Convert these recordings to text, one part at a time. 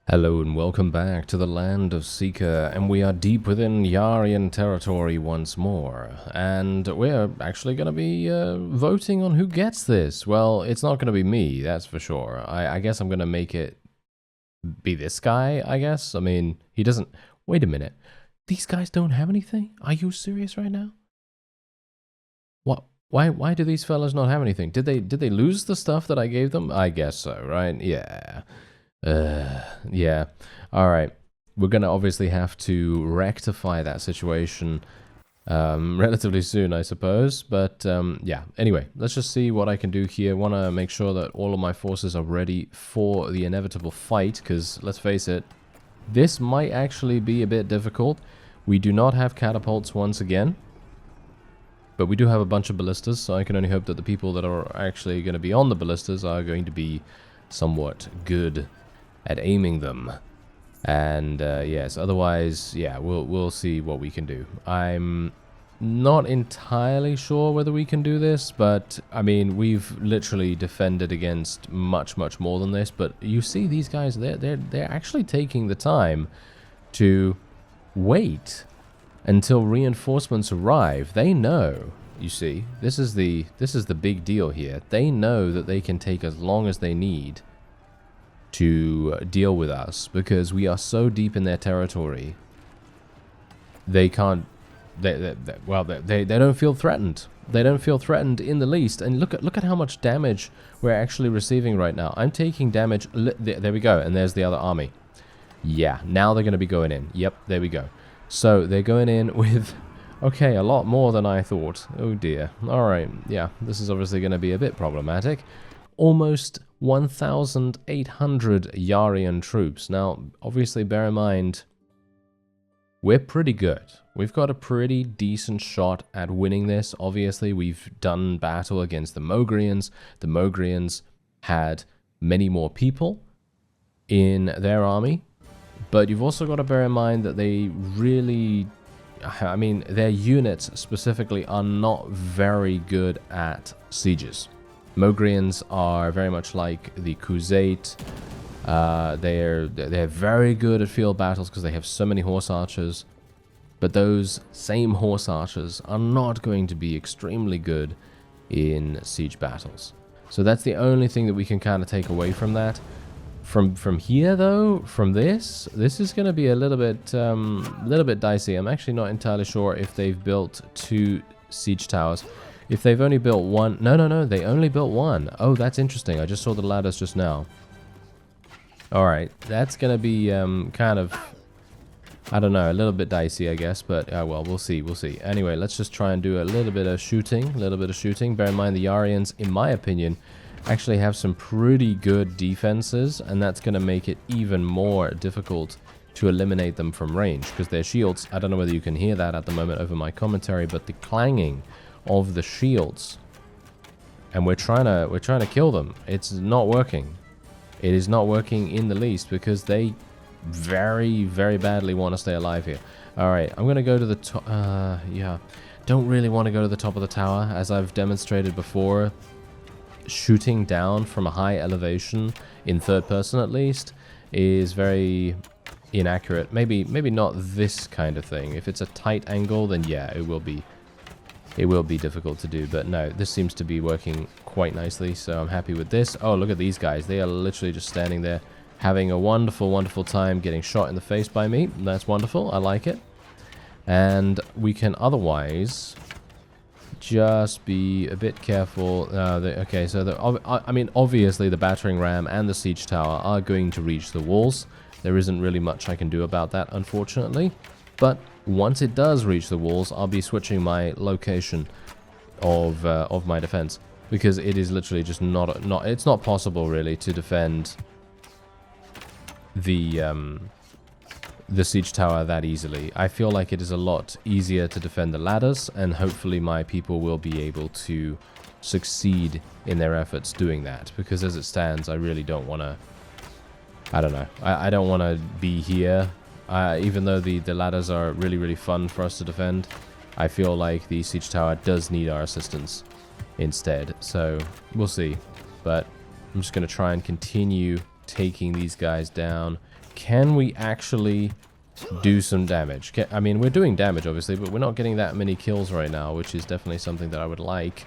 Hello and welcome back to the land of SIKA, and we are deep within Yarian territory once more, and we're actually going to be voting on who gets this. Well, it's not going to be me, that's for sure. I guess I'm going to make it be this guy, I guess. I mean, he doesn't... Wait a minute. These guys don't have anything? Are you serious right now? What? Why do these fellas not have anything? Did they lose the stuff that I gave them? I guess so, right? Yeah. Yeah. Alright. We're gonna obviously have to rectify that situation relatively soon, I suppose. But yeah. Anyway, let's just see what I can do here. Want to make sure that all of my forces are ready for the inevitable fight, because let's face it, this might actually be a bit difficult. We do not have catapults once again, but we do have a bunch of ballistas, so I can only hope that the people that are actually going to be on the ballistas are going to be somewhat good at aiming them. And yes, otherwise, yeah, we'll see what we can do. I'm not entirely sure whether we can do this, but I mean, we've literally defended against much more than this. But you see, these guys, they're actually taking the time to wait until reinforcements arrive. They know, you see, this is the big deal here. They know that they can take as long as they need to deal with us, because we are so deep in their territory. They can't... They don't feel threatened. They don't feel threatened in the least. And look at how much damage we're actually receiving right now. I'm taking damage... There we go. And there's the other army. Yeah, now they're going to be going in. Yep, there we go. So they're going in with... Okay, a lot more than I thought. Oh dear. Alright, yeah, this is obviously going to be a bit problematic. Almost 1,800 Yarian troops. Now, obviously, bear in mind, we're pretty good. We've got a pretty decent shot at winning this. Obviously, we've done battle against the Mogrians. The Mogrians had many more people in their army, but you've also got to bear in mind that they really... I mean, their units specifically are not very good at sieges. Mogrians are very much like the Khuzait. They're very good at field battles because they have so many horse archers. But those same horse archers are not going to be extremely good in siege battles. So that's the only thing that we can kind of take away from that. From here though, from this is going to be a little bit dicey. I'm actually not entirely sure if they've built 2 siege towers. If they've only built 1... No, they only built 1. Oh, that's interesting. I just saw the ladders just now. Alright, that's going to be kind of... I don't know, a little bit dicey, I guess. But, well, we'll see. Anyway, let's just try and do a little bit of shooting. Bear in mind, the Yarians, in my opinion, actually have some pretty good defenses. And that's going to make it even more difficult to eliminate them from range. Because their shields... I don't know whether you can hear that at the moment over my commentary, but the clanging of the shields, and we're trying to kill them. It's not working. It is not working in the least, because they very badly want to stay alive here. Alright, I'm gonna go to the top. Yeah, don't really want to go to the top of the tower, as I've demonstrated before. Shooting down from a high elevation, in third person at least, is very inaccurate. Maybe not this kind of thing. If it's a tight angle, then yeah, it will be difficult to do, but no, this seems to be working quite nicely, so I'm happy with this. Oh, look at these guys. They are literally just standing there, having a wonderful time getting shot in the face by me. That's wonderful. I like it. And we can otherwise just be a bit careful. Okay, so I mean, obviously the battering ram and the siege tower are going to reach the walls. There isn't really much I can do about that, unfortunately. But once it does reach the walls, I'll be switching my location of my defense, because it is literally just it's not possible really to defend the siege tower that easily. I feel like it is a lot easier to defend the ladders, and hopefully my people will be able to succeed in their efforts doing that, because as it stands, I really don't want to... I don't know. I don't want to be here. Even though the ladders are really fun for us to defend, I feel like the siege tower does need our assistance instead. So we'll see. But I'm just going to try and continue taking these guys down, can we actually do some damage? I mean, we're doing damage, obviously, but we're not getting that many kills right now, which is definitely something that I would like.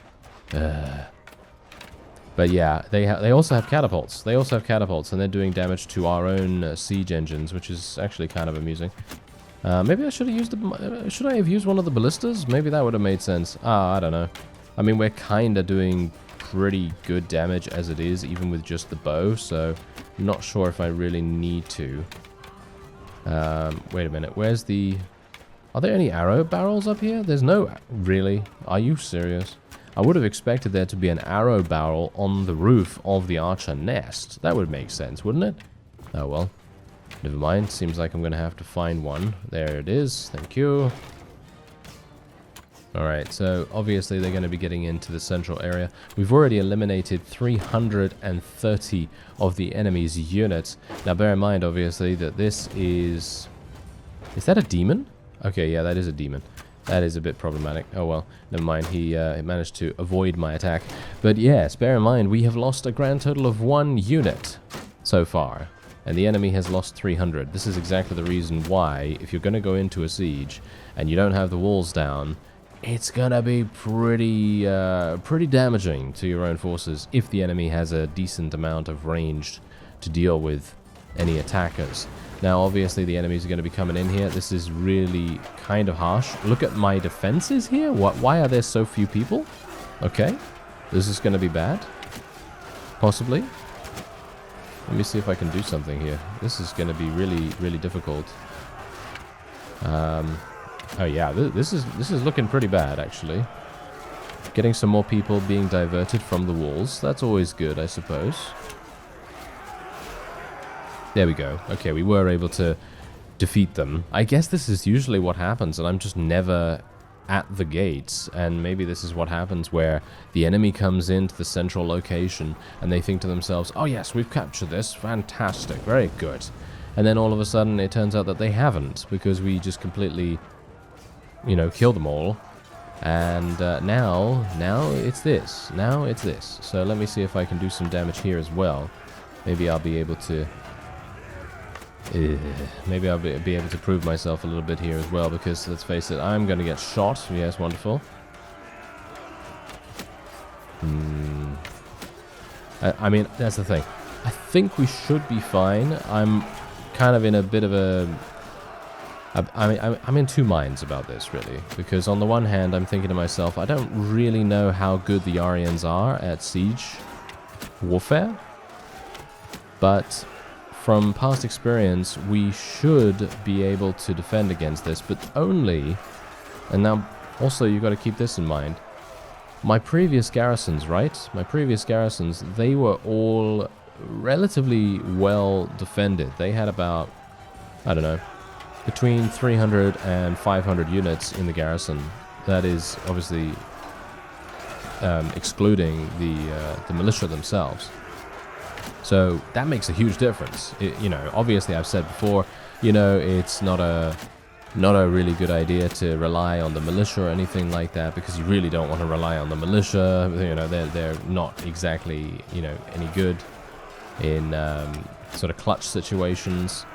But yeah, they also have catapults. They also have catapults, and they're doing damage to our own siege engines, which is actually kind of amusing. Maybe I should have used should I have used one of the ballistas? Maybe that would have made sense. I don't know. I mean, we're kind of doing pretty good damage as it is, even with just the bow, so I'm not sure if I really need to. Wait a minute, where's the... Are there any arrow barrels up here? There's no... Really? Are you serious? I would have expected there to be an arrow barrel on the roof of the archer nest. That would make sense, wouldn't it? Oh well. Never mind. Seems like I'm going to have to find one. There it is. Thank you. Alright, so obviously they're going to be getting into the central area. We've already eliminated 330 of the enemy's units. Now bear in mind, obviously, that this is... Is that a demon? Okay, yeah, that is a demon. That is a bit problematic. Oh well, never mind. He managed to avoid my attack. But yes, bear in mind, we have lost a grand total of 1 unit so far. And the enemy has lost 300. This is exactly the reason why, if you're going to go into a siege and you don't have the walls down, it's going to be pretty damaging to your own forces if the enemy has a decent amount of range to deal with any attackers. Now, obviously, the enemies are going to be coming in here. This is really kind of harsh. Look at my defenses here. Why are there so few people? Okay. This is going to be bad. Possibly. Let me see if I can do something here. This is going to be really, really difficult. Oh, yeah. This is looking pretty bad, actually. Getting some more people being diverted from the walls. That's always good, I suppose. There we go. Okay, we were able to defeat them. I guess this is usually what happens, and I'm just never at the gates. And maybe this is what happens where the enemy comes into the central location, and they think to themselves, oh yes, we've captured this. Fantastic. Very good. And then all of a sudden, it turns out that they haven't, because we just completely, you know, kill them all. And now it's this. Now it's this. So let me see if I can do some damage here as well. Maybe I'll be able to... Maybe I'll be able to prove myself a little bit here as well, because let's face it, I'm going to get shot. Yes, wonderful. I mean, that's the thing. I think we should be fine. I'm kind of in a bit of a... I'm in two minds about this, really. Because on the one hand, I'm thinking to myself, I don't really know how good the Yarians are at siege warfare. But... from past experience, we should be able to defend against this, but only, and now also you've got to keep this in mind, my previous garrisons, right? My previous garrisons, they were all relatively well defended. They had about, I don't know, between 300 and 500 units in the garrison. That is obviously excluding the militia themselves. So that makes a huge difference. You know, obviously I've said before, you know, it's not a really good idea to rely on the militia or anything like that, because you really don't want to rely on the militia. You know, they're not exactly, you know, any good in sort of clutch situations.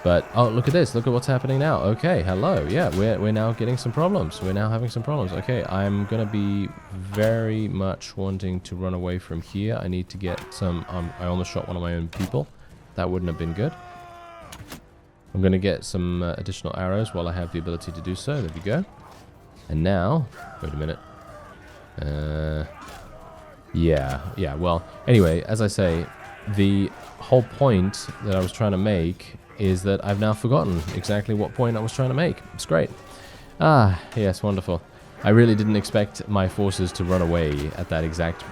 But oh, look at this! Look at what's happening now. Okay, hello. Yeah, we're now getting some problems. We're now having some problems. Okay, I'm gonna be very much wanting to run away from here. I need to get some. I almost shot one of my own people. That wouldn't have been good. I'm gonna get some additional arrows while I have the ability to do so. There we go. And now, wait a minute. Yeah. Well, anyway, as I say, the whole point that I was trying to make is that I've now forgotten exactly what point I was trying to make. It's great. Ah, yes, wonderful. I really didn't expect my forces to run away at that exact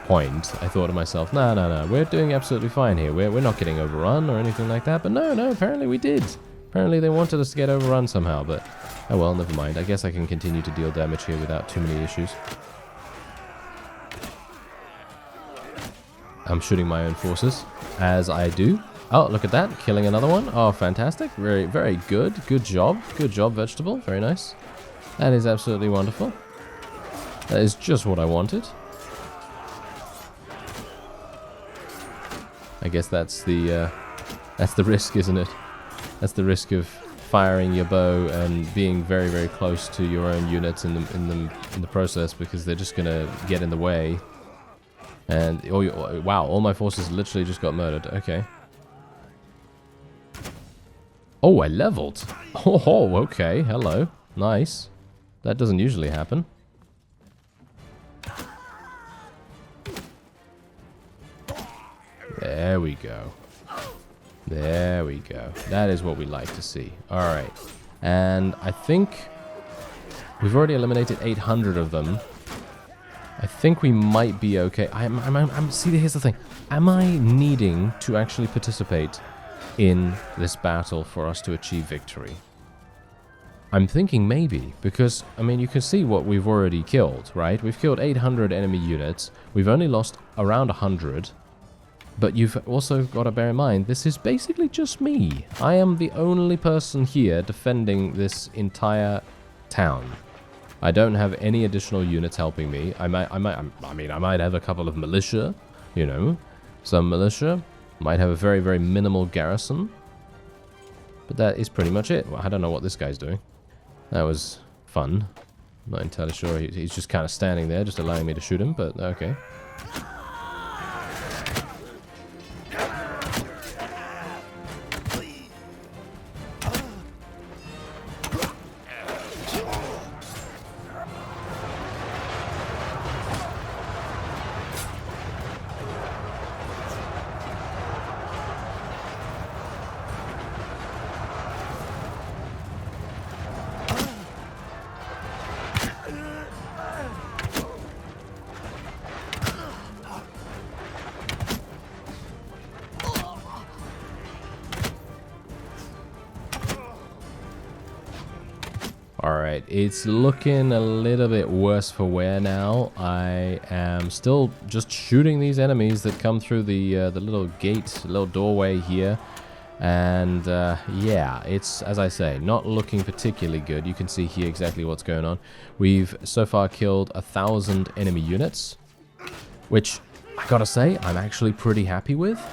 point. I thought to myself, no, we're doing absolutely fine here. We're not getting overrun or anything like that. But no, apparently we did. Apparently they wanted us to get overrun somehow, but oh well, never mind. I guess I can continue to deal damage here without too many issues. I'm shooting my own forces, as I do. Oh, look at that. Killing another one. Oh, fantastic. Very, very good. Good job. Good job, Vegetable. Very nice. That is absolutely wonderful. That is just what I wanted. I guess that's the That's the risk, isn't it? That's the risk of firing your bow and being very, very close to your own units in the process, because they're just gonna get in the way. And wow, all my forces literally just got murdered. Okay. Oh, I leveled. Oh, okay. Hello. Nice. That doesn't usually happen. There we go. There we go. That is what we like to see. Alright. And I think we've already eliminated 800 of them. I think we might be okay. See, here's the thing. Am I needing to actually participate in this battle for us to achieve victory? I'm thinking maybe, because, I mean, you can see what we've already killed, right? We've killed 800 enemy units. We've only lost around 100. But you've also got to bear in mind, this is basically just me. I am the only person here defending this entire town. I don't have any additional units helping me. I might have a couple of militia, you know, some militia. Might have a very, very minimal garrison. But that is pretty much it. Well, I don't know what this guy's doing. That was fun. Not entirely sure. He's just kind of standing there, just allowing me to shoot him, but okay. Alright, it's looking a little bit worse for wear now. I am still just shooting these enemies that come through the little gate, little doorway here. And yeah, it's, as I say, not looking particularly good. You can see here exactly what's going on. We've so far killed 1,000 enemy units, which I gotta say, I'm actually pretty happy with.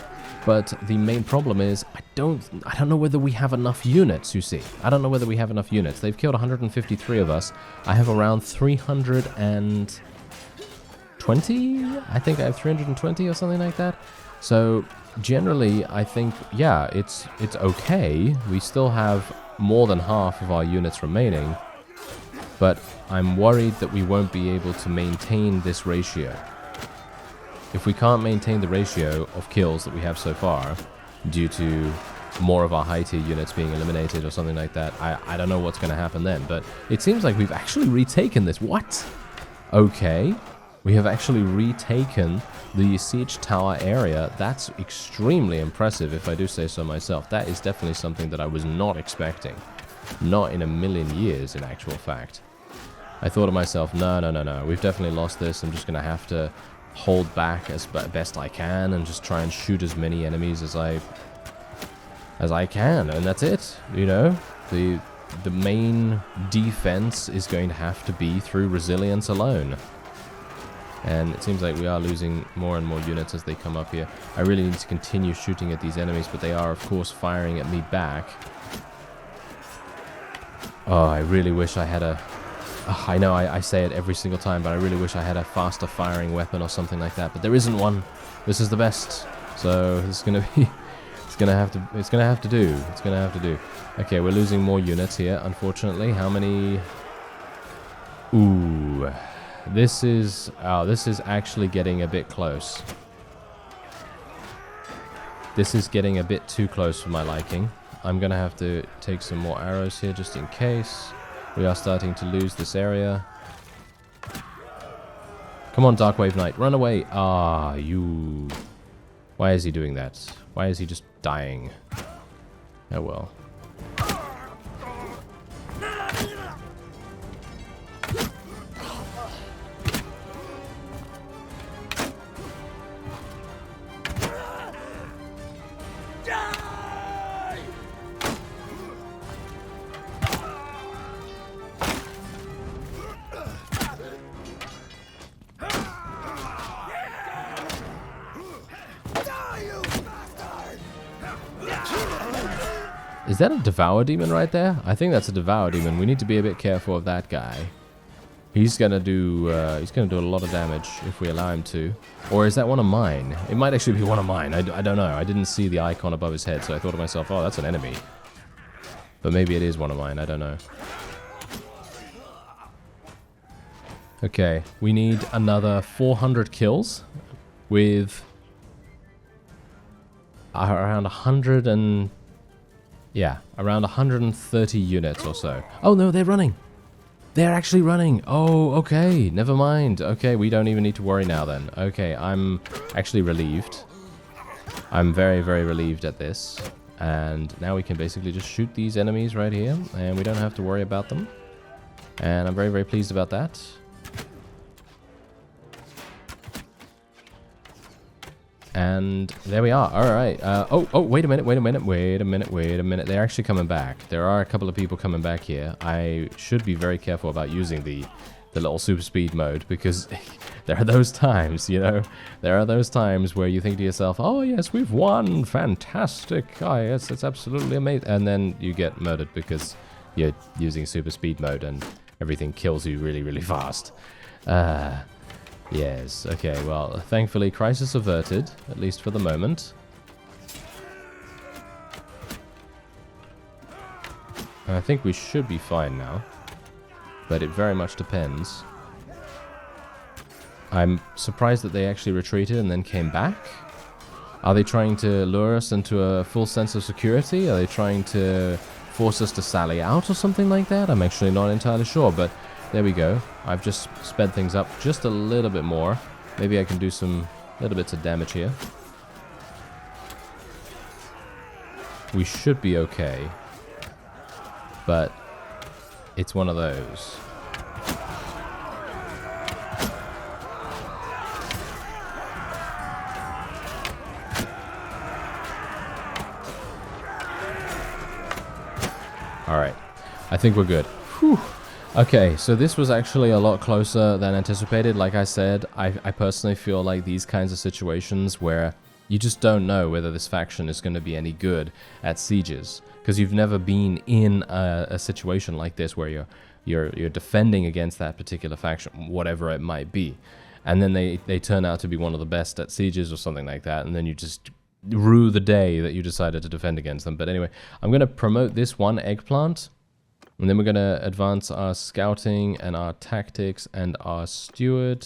But the main problem is, I don't know whether we have enough units, you see. I don't know whether we have enough units. They've killed 153 of us. I have around 320? I think I have 320 or something like that. So, generally, I think, yeah, it's okay. We still have more than half of our units remaining. But I'm worried that we won't be able to maintain this ratio. If we can't maintain the ratio of kills that we have so far, due to more of our high-tier units being eliminated or something like that, I don't know what's going to happen then. But it seems like we've actually retaken this. What? Okay. We have actually retaken the siege tower area. That's extremely impressive, if I do say so myself. That is definitely something that I was not expecting. Not in a million years, in actual fact. I thought to myself, no. We've definitely lost this. I'm just going to have to hold back as best I can and just try and shoot as many enemies as I can, and that's it. You know, the main defense is going to have to be through resilience alone. And it seems like we are losing more and more units as they come up here. I really need to continue shooting at these enemies, but they are, of course, firing at me back. Oh, I really wish I had a... I know I say it every single time, but I really wish I had a faster firing weapon or something like that. But there isn't one. This is the best. So it's gonna be, it's gonna have to do. Okay, we're losing more units here, unfortunately. How many? Ooh, this is actually getting a bit close. This is getting a bit too close for my liking. I'm gonna have to take some more arrows here just in case. We are starting to lose this area. Come on, Darkwave Knight, run away. Ah, you... Why is he doing that? Why is he just dying? Oh well. Is that a Devour Demon right there? I think that's a Devour Demon. We need to be a bit careful of that guy. He's gonna do a lot of damage if we allow him to. Or is that one of mine? It might actually be one of mine. I don't know. I didn't see the icon above his head, so I thought to myself, oh, that's an enemy. But maybe it is one of mine. I don't know. Okay, we need another 400 kills with around 100 and... yeah, around 130 units or so. Oh no, they're running! They're actually running! Oh, okay, never mind. Okay, we don't even need to worry now then. Okay, I'm actually relieved. I'm very, very relieved at this. And now we can basically just shoot these enemies right here, and we don't have to worry about them. And I'm very, very pleased about that. And there we are. All right. Oh, wait a minute. They're actually coming back. There are a couple of people coming back here. I should be very careful about using the little super speed mode, because there are those times, you know, there are those times where you think to yourself, oh yes, we've won, fantastic, oh yes, it's absolutely amazing, and then you get murdered because you're using super speed mode and everything kills you really, really fast. Yes, okay, well, thankfully crisis averted, at least for the moment. I think we should be fine now, but it very much depends. I'm surprised that they actually retreated and then came back. Are they trying to lure us into a full sense of security? Are they trying to force us to sally out or something like that? I'm actually not entirely sure, but there we go. I've just sped things up just a little bit more. Maybe I can do some little bits of damage here. We should be okay, but it's one of those. Alright, I think we're good. Whew. Okay, so this was actually a lot closer than anticipated. Like I said, I personally feel like these kinds of situations where you just don't know whether this faction is going to be any good at sieges, because you've never been in a situation like this where you're defending against that particular faction, whatever it might be, and then they turn out to be one of the best at sieges or something like that, and then you just rue the day that you decided to defend against them. But anyway, I'm going to promote this one eggplant, and then we're going to advance our scouting and our tactics and our steward.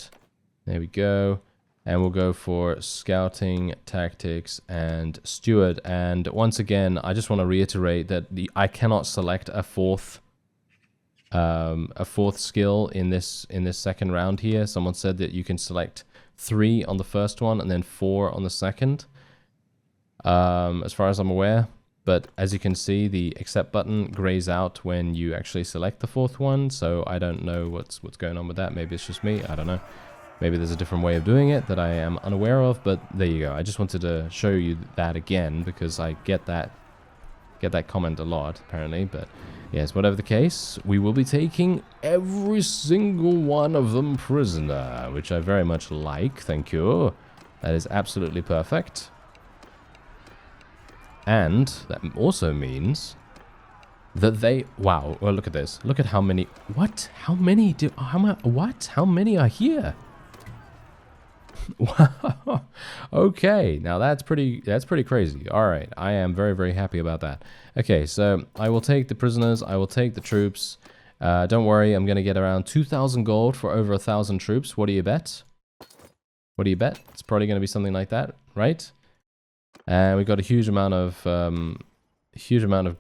There we go. And we'll go for scouting, tactics, and steward. And once again, I just want to reiterate that I cannot select a fourth skill in this second round here. Someone said that you can select 3 on the first one and then 4 on the second. As far as I'm aware. But as you can see, the accept button grays out when you actually select the 4th one. So I don't know what's going on with that. Maybe it's just me. I don't know. Maybe there's a different way of doing it that I am unaware of, but there you go. I just wanted to show you that again because I get that comment a lot, apparently. But yes, whatever the case, we will be taking every single one of them prisoner, which I very much like. Thank you. That is absolutely perfect. And that also means that they... wow, well, look at this. Look at how many... what? How many do... what? How many are here? Wow. Okay, now that's pretty crazy. All right, I am very, very happy about that. Okay, so I will take the prisoners. I will take the troops. Don't worry, I'm going to get around 2,000 gold for over 1,000 troops. What do you bet? What do you bet? It's probably going to be something like that, right? And we've got a huge amount of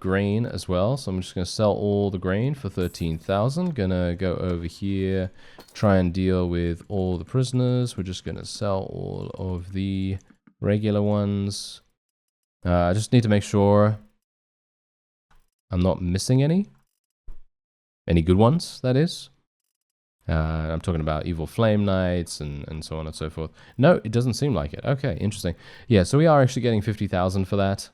grain as well. So I'm just going to sell all the grain for 13,000. Gonna go over here, try and deal with all the prisoners. We're just going to sell all of the regular ones. I just need to make sure I'm not missing any good ones, that is. I'm talking about Evil Flame Knights and so on and so forth. No, it doesn't seem like it. Okay, interesting. Yeah, so we are actually getting 50,000 for that.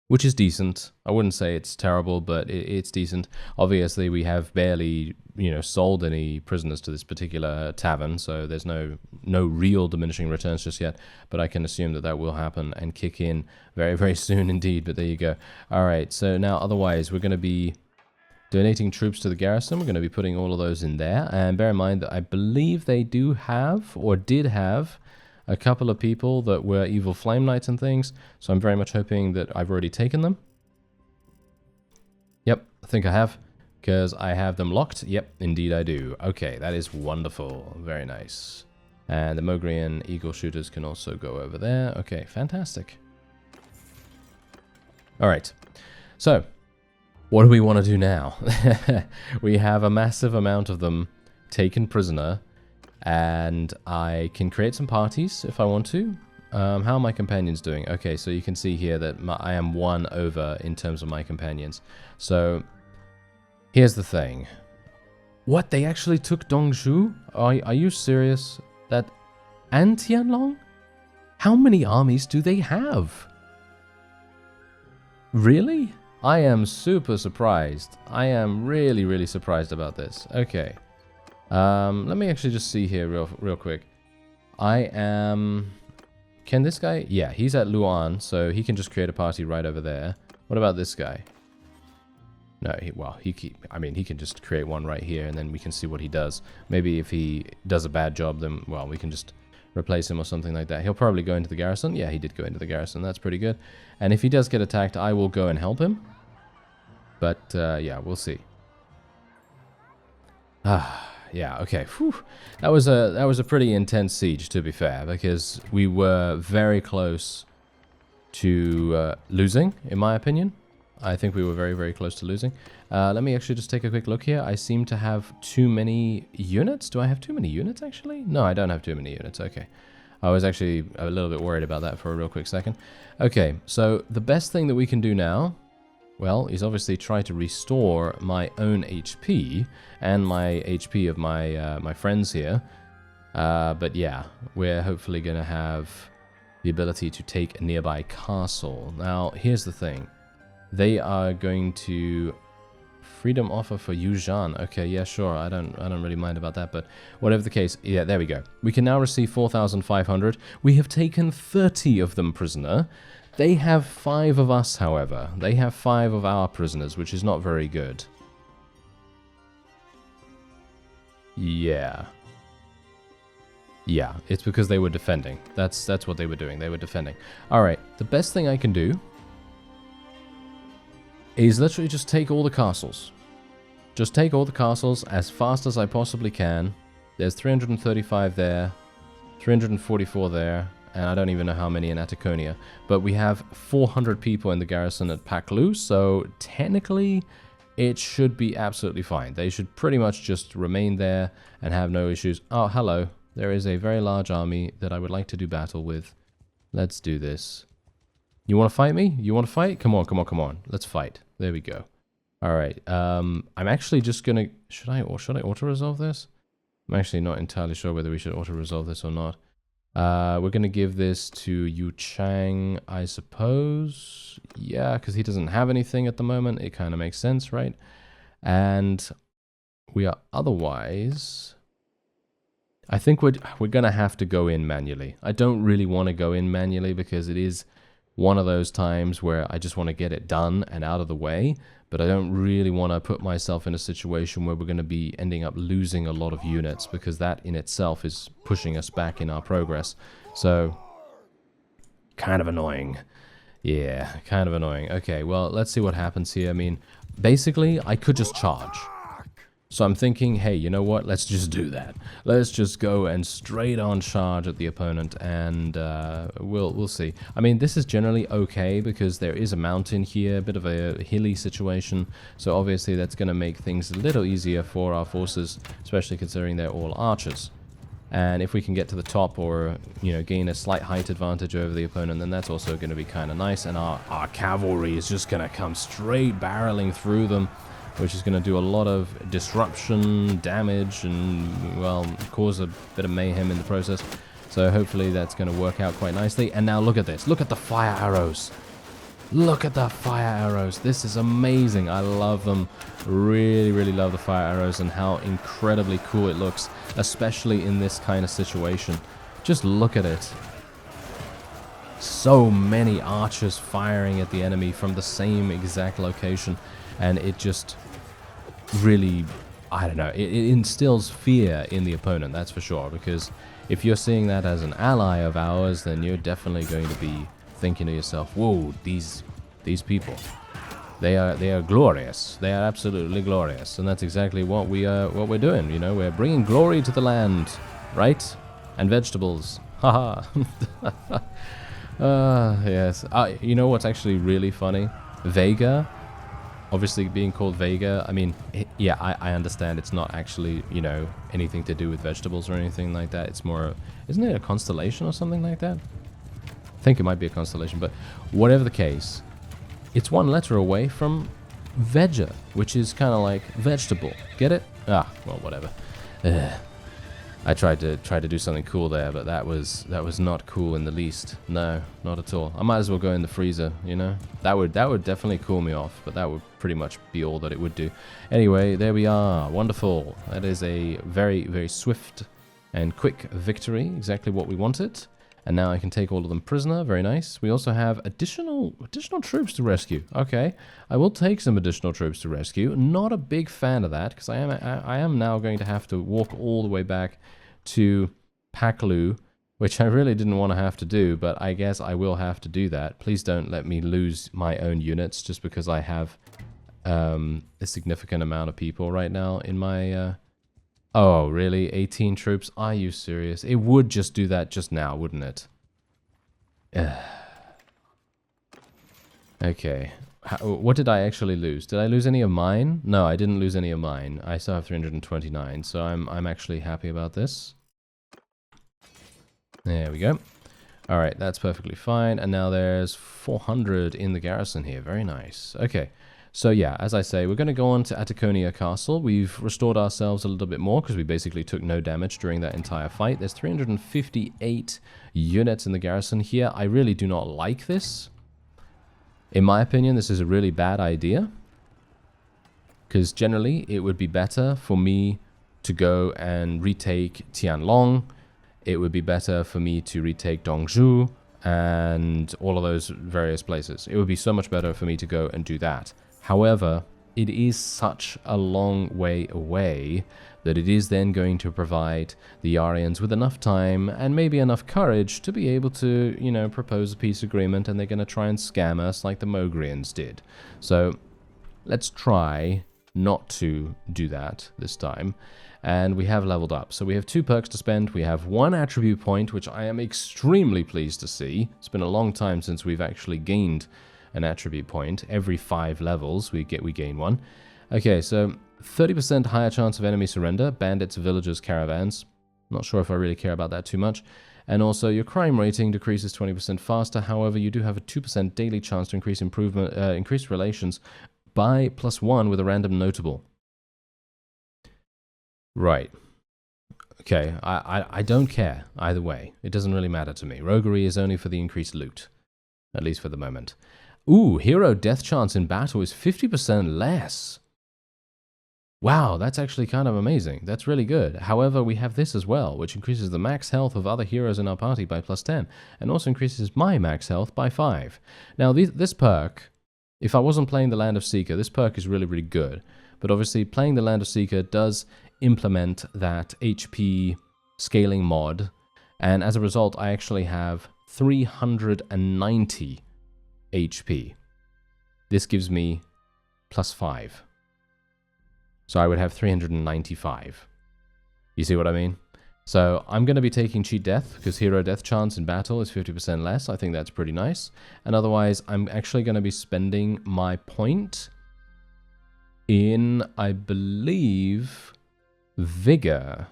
which is decent. I wouldn't say it's terrible, but it's decent. Obviously, we have barely, sold any prisoners to this particular tavern, so there's no real diminishing returns just yet, but I can assume that will happen and kick in very, very soon indeed, but there you go. All right, so now otherwise, we're going to be donating troops to the garrison. We're going to be putting all of those in there, and bear in mind that I believe they do have, or did have, a couple of people that were evil flame knights and things, so I'm very much hoping that I've already taken them. Yep, I think I have, because I have them locked. Yep, indeed I do. Okay, that is wonderful. Very nice. And the Mogrian eagle shooters can also go over there. Okay, fantastic. All right, so what do we want to do now? We have a massive amount of them taken prisoner, and I can create some parties if I want to. How are my companions doing? Okay, so you can see here that I am 1 over in terms of my companions. So here's the thing. What, they actually took Dongshu? Are you serious? That and Tianlong? How many armies do they have? Really? I am super surprised. I am really, really surprised about this. Okay. Let me actually just see here real quick. Can this guy? Yeah, he's at Luan, so he can just create a party right over there. What about this guy? No, he can just create one right here, and then we can see what he does. Maybe if he does a bad job, then, well, we can just replace him or something like that. He'll probably go into the garrison. Yeah, he did go into the garrison. That's pretty good. And if he does get attacked, I will go and help him. But, yeah, we'll see. Yeah, okay. Whew. That was a pretty intense siege, to be fair, because we were very close to losing, in my opinion. I think we were very, very close to losing. Let me actually just take a quick look here. I seem to have too many units. Do I have too many units, actually? No, I don't have too many units. Okay. I was actually a little bit worried about that for a real quick second. Okay, so the best thing that we can do now, well, is obviously try to restore my own HP and my HP of my friends here. But yeah, we're hopefully going to have the ability to take a nearby castle. Now, here's the thing. They are going to freedom offer for Yuzhan. Okay, yeah, sure. I don't really mind about that, but whatever the case, yeah, there we go. We can now receive 4,500. We have taken 30 of them prisoner. They have 5 of us, however. They have 5 of our prisoners, which is not very good. Yeah. Yeah, it's because they were defending. That's what they were doing. They were defending. All right, the best thing I can do is literally just take all the castles. Just take all the castles as fast as I possibly can. There's 335 there, 344 there, and I don't even know how many in Ataconia. But we have 400 people in the garrison at paclu, so technically it should be absolutely fine. They should pretty much just remain there and have no issues. Oh, hello. There is a very large army that I would like to do battle with. Let's do this. You want to fight me? You want to fight? Come on, come on, come on. Let's fight. There we go. All right. I'm actually just going to... Should I auto-resolve this? I'm actually not entirely sure whether we should auto-resolve this or not. We're going to give this to Yu Chang, I suppose. Yeah, because he doesn't have anything at the moment. It kind of makes sense, right? And we are otherwise... I think we're going to have to go in manually. I don't really want to go in manually because it is one of those times where I just want to get it done and out of the way, but I don't really want to put myself in a situation where we're going to be ending up losing a lot of units, because that in itself is pushing us back in our progress. So, kind of annoying. Yeah, kind of annoying. Okay, well, let's see what happens here. I mean, basically, I could just charge. So I'm thinking, hey, you know what? Let's just do that. Let's just go and straight on charge at the opponent, and we'll see. I mean, this is generally okay because there is a mountain here, a bit of a hilly situation. So obviously that's going to make things a little easier for our forces, especially considering they're all archers. And if we can get to the top or, you know, gain a slight height advantage over the opponent, then that's also going to be kind of nice. And our cavalry is just going to come straight barreling through them, which is going to do a lot of disruption, damage, and, well, cause a bit of mayhem in the process. So hopefully that's going to work out quite nicely. And now look at this. Look at the fire arrows. Look at the fire arrows. This is amazing. I love them. Really, really love the fire arrows and how incredibly cool it looks, especially in this kind of situation. Just look at it. So many archers firing at the enemy from the same exact location, and it just really, I don't know, it instills fear in the opponent, that's for sure, because if you're seeing that as an ally of ours, then you're definitely going to be thinking to yourself, whoa, these people, they are glorious. They are absolutely glorious, and that's exactly what we're doing. You know, we're bringing glory to the land, right? And vegetables. Haha. Yes. You know what's actually really funny? Vega, obviously being called Vega. I mean, yeah, I understand it's not actually, you know, anything to do with vegetables or anything like that. It's more, isn't it a constellation or something like that? I think it might be a constellation, but whatever the case, it's one letter away from Vega, which is kind of like vegetable. Get it? Ah, well, whatever. I tried to do something cool there, but that was not cool in the least. No, not at all. I might as well go in the freezer, you know? That would definitely cool me off, but that would pretty much be all that it would do. Anyway, there we are. Wonderful. That is a very, very swift and quick victory. Exactly what we wanted. And now I can take all of them prisoner. Very nice. We also have additional troops to rescue. Okay, I will take some additional troops to rescue. Not a big fan of that, because I am now going to have to walk all the way back to paclu, which I really didn't want to have to do, but I guess I will have to do that. Please don't let me lose my own units just because I have a significant amount of people right now in my... Oh, really? 18 troops? Are you serious? It would just do that just now, wouldn't it? Okay. What did I actually lose? Did I lose any of mine? No, I didn't lose any of mine. I still have 329, so I'm actually happy about this. There we go. Alright, that's perfectly fine. And now there's 400 in the garrison here. Very nice. Okay. So yeah, as I say, we're going to go on to Ataconia Castle. We've restored ourselves a little bit more because we basically took no damage during that entire fight. There's 358 units in the garrison here. I really do not like this. In my opinion, this is a really bad idea. Because generally, it would be better for me to go and retake Tianlong. It would be better for me to retake Dongzhou and all of those various places. It would be so much better for me to go and do that. However, it is such a long way away that it is then going to provide the Yarians with enough time and maybe enough courage to be able to, you know, propose a peace agreement, and they're going to try and scam us like the Mogrians did. So let's try not to do that this time. And we have leveled up. So we have 2 perks to spend. We have 1 attribute point, which I am extremely pleased to see. It's been a long time since we've actually gained an attribute point. Every 5 levels we gain 1. Okay, so 30% higher chance of enemy surrender, bandits, villagers, caravans. Not sure if I really care about that too much. And also your crime rating decreases 20% faster. However, you do have a 2% daily chance to increase increase relations by +1 with a random notable. Right. Okay, I don't care either way. It doesn't really matter to me. Roguery is only for the increased loot, at least for the moment. Ooh, hero death chance in battle is 50% less. Wow, that's actually kind of amazing. That's really good. However, we have this as well, which increases the max health of other heroes in our party by +10, and also increases my max health by 5. Now, this perk, if I wasn't playing the Land of SIKA, this perk is really, really good. But obviously, playing the Land of SIKA does implement that HP scaling mod, and as a result, I actually have 390 HP. This gives me +5. So I would have 395. You see what I mean? So I'm going to be taking cheat death because hero death chance in battle is 50% less. I think that's pretty nice. And otherwise, I'm actually going to be spending my point in, I believe, vigor.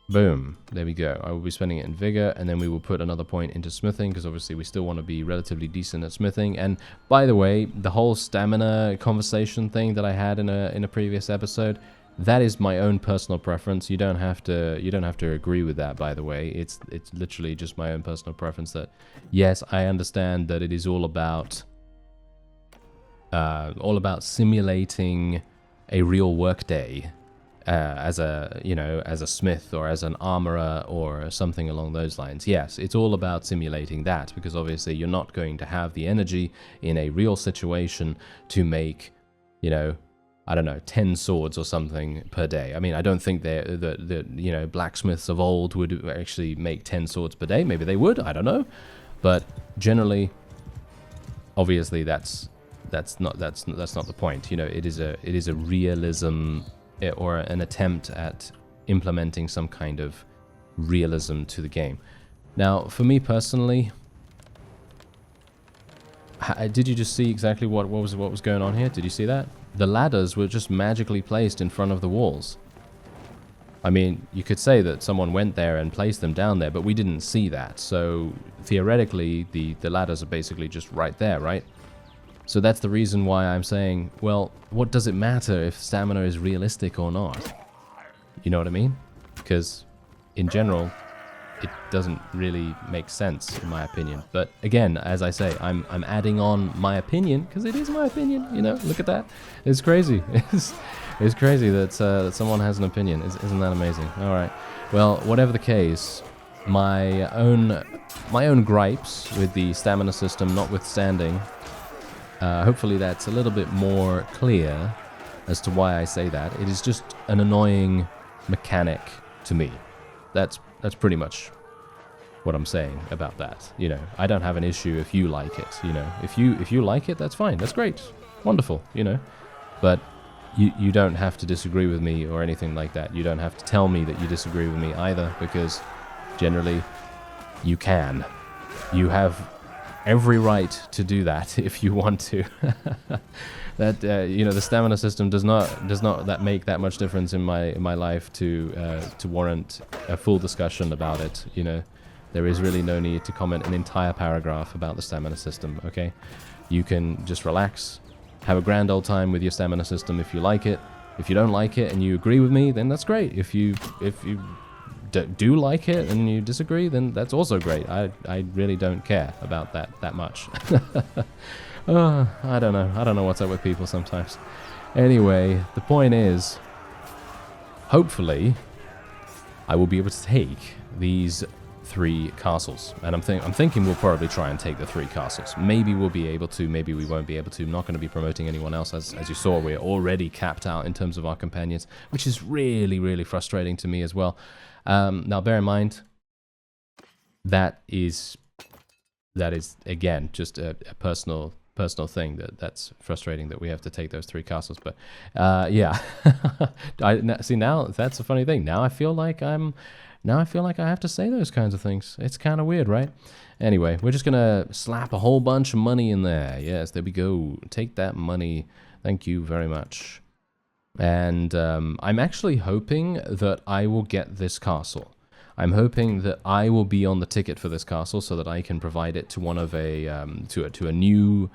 Boom. There we go. I will be spending it in vigor, and then we will put another point into smithing, because obviously we still want to be relatively decent at smithing. And by the way, the whole stamina conversation thing that I had in a previous episode, that is my own personal preference. You don't have to agree with that, by the way. It's literally just my own personal preference that, yes, I understand that it is all about simulating a real workday as a, you know, as a smith or as an armorer or something along those lines. Yes, it's all about simulating that, because obviously you're not going to have the energy in a real situation to make, you know, I don't know, 10 swords or something per day. I mean, I don't think the you know, blacksmiths of old would actually make 10 swords per day. Maybe they would, I don't know. But generally, obviously that's not the point. You know, it is a realism, or an attempt at implementing some kind of realism to the game. Now, for me personally, did you just see exactly what was going on here? Did you see that? The ladders were just magically placed in front of the walls. I mean, you could say that someone went there and placed them down there, but we didn't see that. So theoretically, the ladders are basically just right there, right? So that's the reason why I'm saying, well, what does it matter if stamina is realistic or not? You know what I mean? Because in general, it doesn't really make sense, in my opinion. But again, as I say, I'm adding on my opinion, because it is my opinion, you know? Look at that. It's crazy. It's crazy that someone has an opinion. Isn't that amazing? All right. Well, whatever the case, my own gripes with the stamina system notwithstanding, hopefully that's a little bit more clear as to why I say that. It is just an annoying mechanic to me. That's pretty much what I'm saying about that. You know, I don't have an issue if you like it. You know, if you like it, that's fine. That's great, wonderful. You know, but you don't have to disagree with me or anything like that. You don't have to tell me that you disagree with me either, because generally you can. You have every right to do that if you want to. That you know, the stamina system does not make that much difference in my life to warrant a full discussion about it. You know, there is really no need to comment an entire paragraph about the stamina system. Okay, you can just relax, have a grand old time with your stamina system if you like it. If you don't like it and you agree with me, then that's great. If you do like it and you disagree, then that's also great. I really don't care about that much. I don't know what's up with people sometimes. Anyway, the point is, hopefully I will be able to take these 3 castles, and I'm thinking we'll probably try and take the 3 castles. Maybe we'll be able to, maybe we won't be able to. I'm not going to be promoting anyone else. As you saw, we're already capped out in terms of our companions, which is really frustrating to me as well. Now, bear in mind, that is again just a personal thing that's frustrating, that we have to take those 3 castles. But yeah, now that's a funny thing. Now I feel like I have to say those kinds of things. It's kind of weird, right? Anyway, we're just gonna slap a whole bunch of money in there. Yes, there we go. Take that money. Thank you very much. And I'm actually hoping that I will get this castle. I'm hoping that I will be on the ticket for this castle, so that I can provide it to one of to a new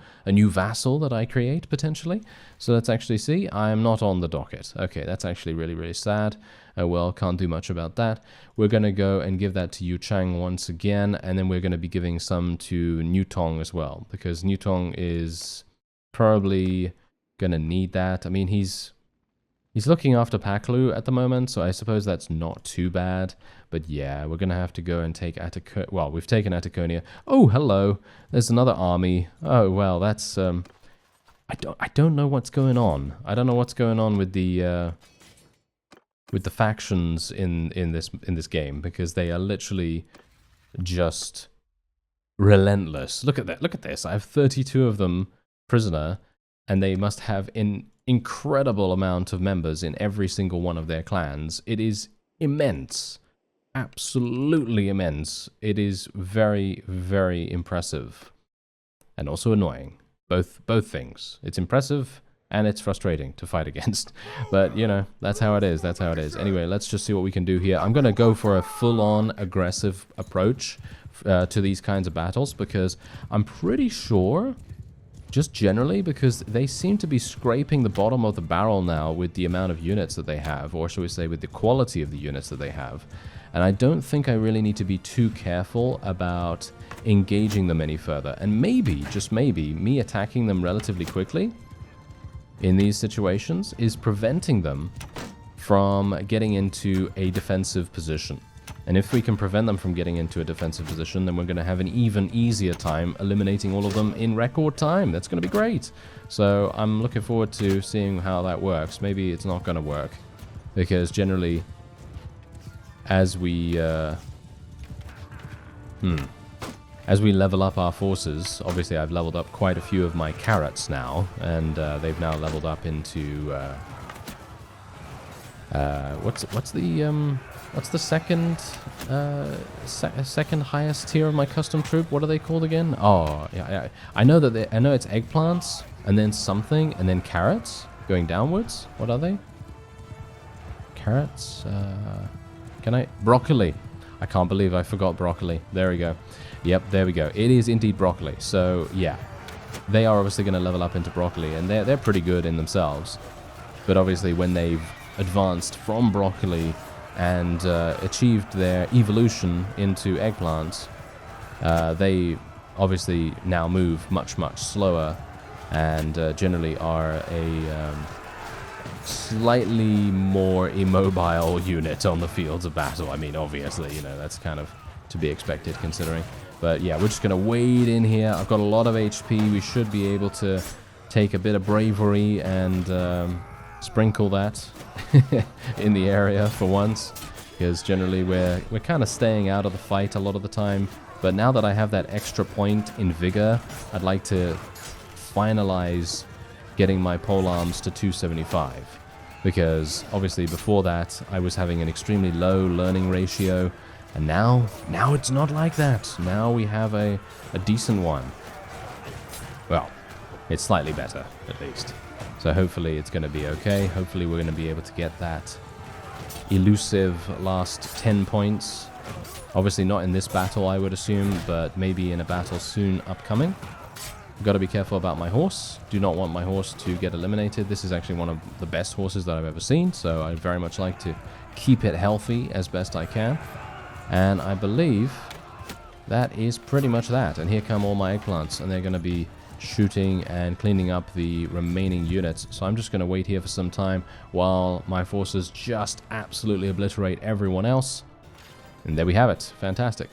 vassal that I create potentially. So let's actually see. I'm not on the docket. Okay, that's actually really sad. Oh well, can't do much about that. We're gonna go and give that to Yu Chang once again, and then we're gonna be giving some to New Tong as well, because New Tong is probably gonna need that. I mean, he's looking after paclu at the moment, so I suppose that's not too bad. But yeah, we're going to have to go and take Ataconia. Well, we've taken Ataconia. Oh, hello. There's another army. Oh, well, that's... I don't know what's going on. I don't know what's going on with the factions in this game, because they are literally just relentless. Look at that. Look at this. I have 32 of them prisoner, and they must have an incredible amount of members in every single one of their clans. It is immense. Absolutely immense. It is very impressive. And also annoying. Both things. It's impressive and it's frustrating to fight against. But, you know, that's how it is. That's how it is. Anyway, let's just see what we can do here. I'm going to go for a full-on aggressive approach to these kinds of battles, because I'm pretty sure just generally, because they seem to be scraping the bottom of the barrel now with the amount of units that they have, or shall we say with the quality of the units that they have. And I don't think I really need to be too careful about engaging them any further. And maybe, just maybe, me attacking them relatively quickly in these situations is preventing them from getting into a defensive position. And if we can prevent them from getting into a defensive position, then we're going to have an even easier time eliminating all of them in record time. That's going to be great. So I'm looking forward to seeing how that works. Maybe it's not going to work, because generally, as we level up our forces, obviously I've leveled up quite a few of my carrots now, and they've now leveled up into what's the second second highest tier of my custom troop? What are they called again? Oh, yeah, I know that I know it's eggplants and then something and then carrots going downwards. What are they? Carrots? Broccoli. I can't believe I forgot broccoli. There we go. Yep, there we go. It is indeed broccoli. So yeah, they are obviously going to level up into broccoli, and they're pretty good in themselves. But obviously, when they've advanced from broccoli and achieved their evolution into eggplants, they obviously now move much slower, and generally are a slightly more immobile unit on the fields of battle. I mean, obviously, you know, that's kind of to be expected considering. But yeah, we're just going to wade in here. I've got a lot of HP. We should be able to take a bit of bravery and sprinkle that in the area for once, because generally we're kind of staying out of the fight a lot of the time. But now that I have that extra point in vigor, I'd like to finalize getting my polearms to 275, because obviously before that I was having an extremely low learning ratio, and now it's not like that. Now we have a decent one. Well, it's slightly better at least. So hopefully it's going to be okay. Hopefully we're going to be able to get that elusive last 10 points. Obviously not in this battle, I would assume, but maybe in a battle soon upcoming. I've got to be careful about my horse. Do not want my horse to get eliminated. This is actually one of the best horses that I've ever seen, so I'd very much like to keep it healthy as best I can. And I believe that is pretty much that. And here come all my eggplants, and they're going to be shooting and cleaning up the remaining units. So I'm just going to wait here for some time while my forces just absolutely obliterate everyone else. And there we have it. Fantastic.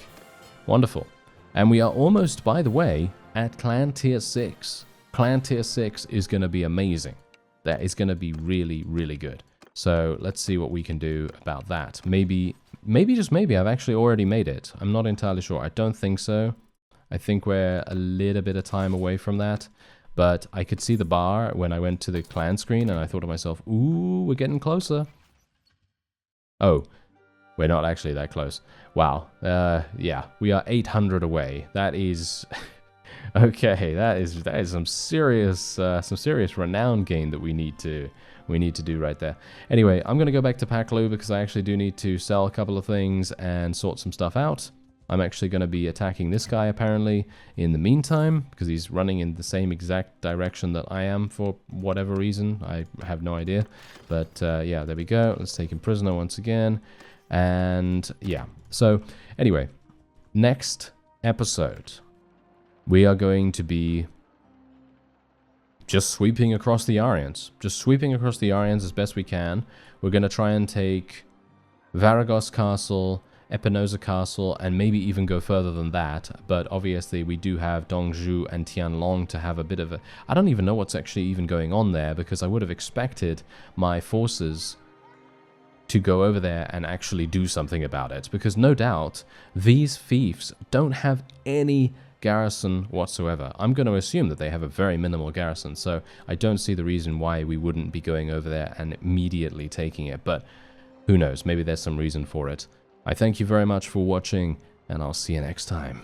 Wonderful. And we are almost, by the way, at Clan Tier 6. Clan Tier 6 is going to be amazing. That is going to be really, really good. So let's see what we can do about that. Maybe, just maybe, I've actually already made it. I'm not entirely sure. I don't think so. I think we're a little bit of time away from that. But I could see the bar when I went to the clan screen, and I thought to myself, ooh, we're getting closer. Oh, we're not actually that close. Wow. Yeah, we are 800 away. That is... okay, that is some serious renown gain that we need to do right there. Anyway, I'm going to go back to paclu because I actually do need to sell a couple of things and sort some stuff out. I'm actually going to be attacking this guy apparently in the meantime, because he's running in the same exact direction that I am for whatever reason. I have no idea. But yeah, there we go. Let's take him prisoner once again. And yeah, so anyway, next episode, we are going to be just sweeping across the Aryans. Just sweeping across the Aryans as best we can. We're going to try and take Varagos Castle, Epinosa Castle, and maybe even go further than that. But obviously we do have Dongzhou and Tianlong to have a bit of a... I don't even know what's actually even going on there, because I would have expected my forces to go over there and actually do something about it. Because no doubt, these fiefs don't have any garrison whatsoever. I'm going to assume that they have a very minimal garrison, so I don't see the reason why we wouldn't be going over there and immediately taking it. But who knows, maybe there's some reason for it. I thank you very much for watching, and I'll see you next time.